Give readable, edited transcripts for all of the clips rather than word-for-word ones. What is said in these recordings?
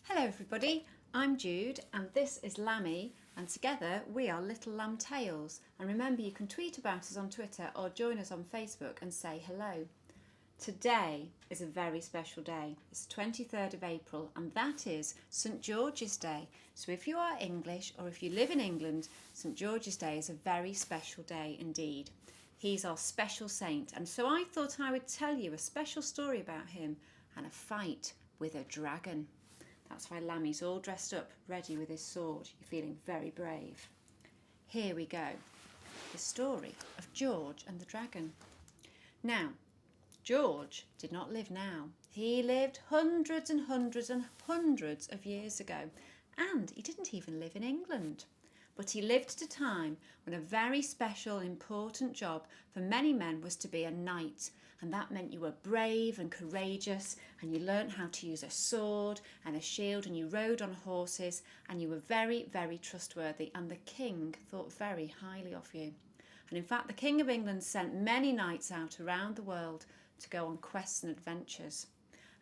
Hello everybody, I'm Jude and this is Lammy, and together we are Little Lamb Tales. And remember, you can tweet about us on Twitter or join us on Facebook and say hello. Today is a very special day. It's the 23rd of April and that is St George's Day. So if you are English or if you live in England, St George's Day is a very special day indeed. He's our special saint, and so I thought I would tell you a special story about him and a fight with a dragon. That's why Lammy's all dressed up, ready with his sword. You're feeling very brave. Here we go. The story of George and the dragon. Now, George did not live now. He lived hundreds and hundreds and hundreds of years ago. And he didn't even live in England. But he lived at a time when a very special, important job for many men was to be a knight. And that meant you were brave and courageous, and you learnt how to use a sword and a shield, and you rode on horses, and you were very, very trustworthy, and the king thought very highly of you. And in fact, the King of England sent many knights out around the world to go on quests and adventures.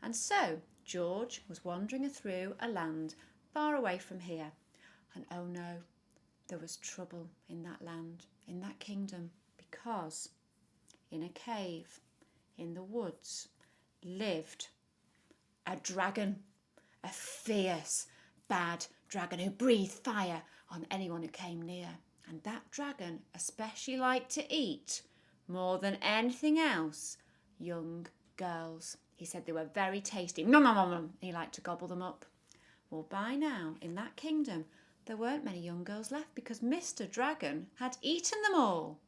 And so George was wandering through a land far away from here. And oh no, there was trouble in that land, in that kingdom, because in a cave in the woods lived a dragon, a fierce, bad dragon who breathed fire on anyone who came near. And that dragon especially liked to eat, more than anything else, young girls. He said they were very tasty. Nom, nom, nom, nom. He liked to gobble them up. Well, by now, in that kingdom, there weren't many young girls left because Mr. Dragon had eaten them all.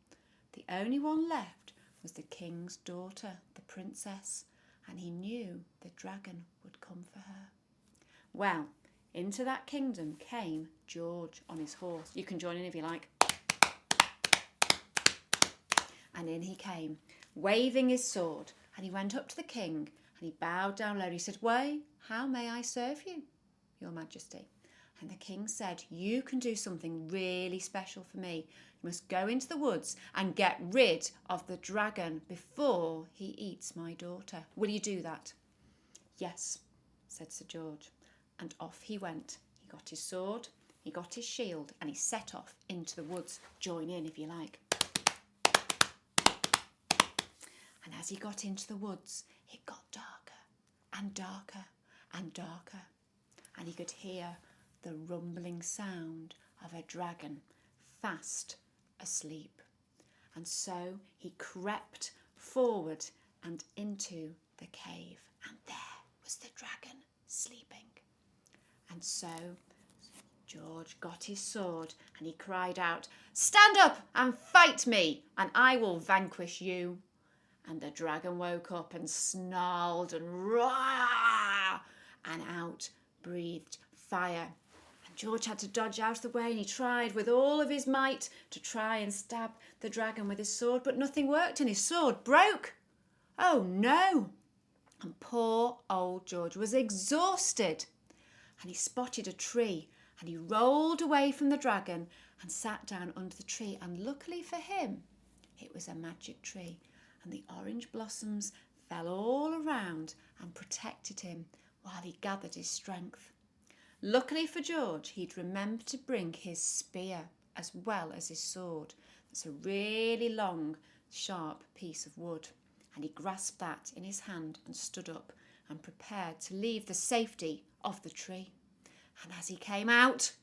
The only one left was the king's daughter, the princess, and he knew the dragon would come for her. Well, into that kingdom came George on his horse. You can join in if you like. And in he came, waving his sword, and he went up to the king and he bowed down low. He said, "Why, how may I serve you, your majesty?" And the king said, "You can do something really special for me. You must go into the woods and get rid of the dragon before he eats my daughter. Will you do that?" "Yes," said Sir George. And off he went. He got his sword, he got his shield, and he set off into the woods. Join in if you like. And as he got into the woods, it got darker and darker and darker. And he could hear the rumbling sound of a dragon fast asleep. And so he crept forward and into the cave, and there was the dragon sleeping. And so George got his sword and he cried out, "Stand up and fight me, and I will vanquish you." And the dragon woke up and snarled and roared, and out breathed fire. George had to dodge out of the way, and he tried with all of his might to try and stab the dragon with his sword, but nothing worked and his sword broke. Oh no! And poor old George was exhausted, and he spotted a tree and he rolled away from the dragon and sat down under the tree, and luckily for him, it was a magic tree, and the orange blossoms fell all around and protected him while he gathered his strength. Luckily for George, he'd remembered to bring his spear as well as his sword. That's a really long, sharp piece of wood. And he grasped that in his hand and stood up and prepared to leave the safety of the tree. And as he came out,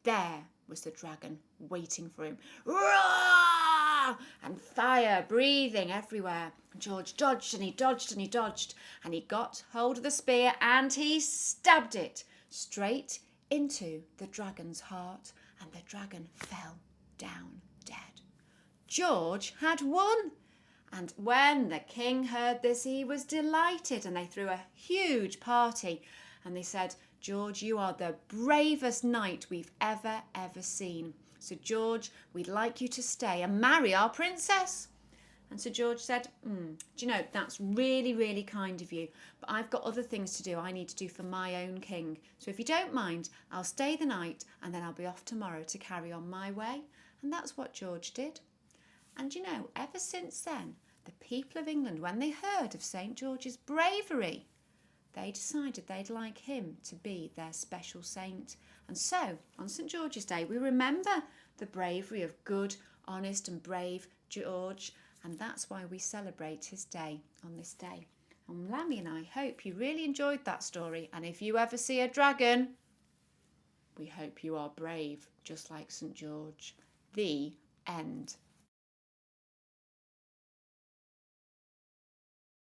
there was the dragon waiting for him. Roar! And fire breathing everywhere. And George dodged and he dodged and he dodged. And he got hold of the spear and he stabbed it straight into the dragon's heart, and the dragon fell down dead. George had won, and when the king heard this, he was delighted, and they threw a huge party, and they said, "George, you are the bravest knight we've ever seen. So George, we'd like you to stay and marry our princess." And Sir George said, "Do you know, that's really, really kind of you, but I've got other things to do I need to do for my own king. So if you don't mind, I'll stay the night and then I'll be off tomorrow to carry on my way." And that's what George did. And you know, ever since then, the people of England, when they heard of St George's bravery, they decided they'd like him to be their special saint. And so, on St George's Day, we remember the bravery of good, honest and brave George, and that's why we celebrate his day on this day. And Lammy and I hope you really enjoyed that story, and if you ever see a dragon, we hope you are brave, just like St George. The end.